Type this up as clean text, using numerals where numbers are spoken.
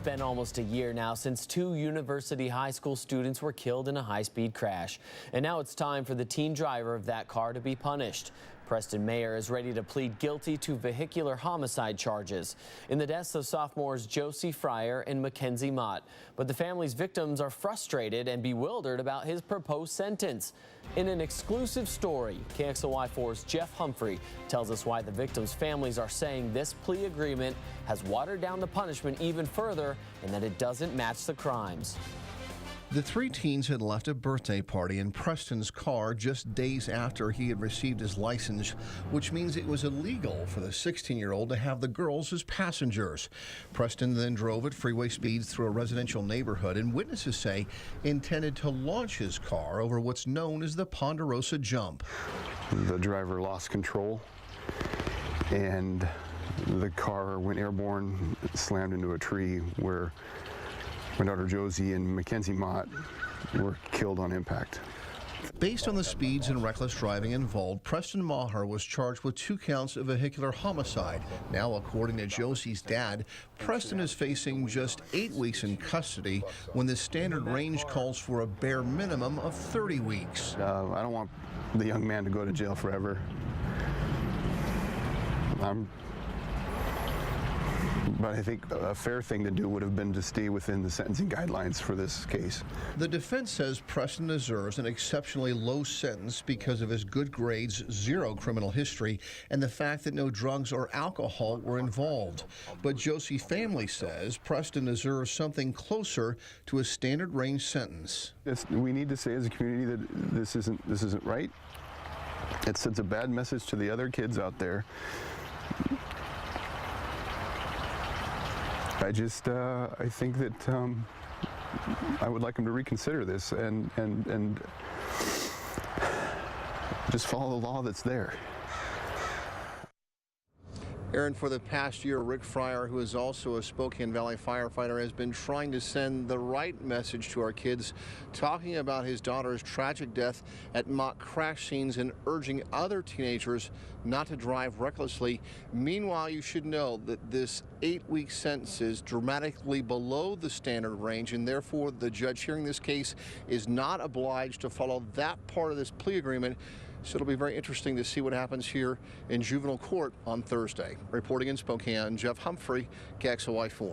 been almost a year now since two University High School students were killed in a high-speed crash. And now it's time for the teen driver of that car to be punished. Preston Maher is ready to plead guilty to vehicular homicide charges in the deaths of sophomores Josie Fryer and Mackenzie Mott. But the family's victims are frustrated and bewildered about his proposed sentence. In an exclusive story, KXLY4's Jeff Humphrey tells us why the victims' families are saying this plea agreement has watered down the punishment even further and that it doesn't match the crimes. The three teens had left a birthday party in Preston's car just days after he had received his license, which means it was illegal for the 16-year-old to have the girls as passengers. Preston then drove at freeway speeds through a residential neighborhood, and witnesses say intended to launch his car over what's known as the Ponderosa Jump. The driver lost control, and the car went airborne, slammed into a tree where my daughter Josie and Mackenzie Mott were killed on impact. Based on the speeds and reckless driving involved, Preston Maher was charged with 2 counts of vehicular homicide. Now, according to Josie's dad, Preston is facing just 8 weeks in custody when the standard range calls for a bare minimum of 30 weeks. I don't want the young man to go to jail forever. But I think a fair thing to do would have been to stay within the sentencing guidelines for this case. The defense says Preston deserves an exceptionally low sentence because of his good grades, 0 criminal history, and the fact that no drugs or alcohol were involved. But Josie's family says Preston deserves something closer to a standard range sentence. We need to say as a community that this isn't right. It sends a bad message to the other kids out there. I think that I would like him to reconsider this and just follow the law that's there. Aaron, for the past year, Rick Fryer, who is also a Spokane Valley firefighter, has been trying to send the right message to our kids, talking about his daughter's tragic death at mock crash scenes and urging other teenagers not to drive recklessly. Meanwhile, you should know that this 8-week sentence is dramatically below the standard range, and therefore the judge hearing this case is not obliged to follow that part of this plea agreement. So it'll be very interesting to see what happens here in juvenile court on Thursday. Reporting in Spokane, Jeff Humphrey, KXLY4.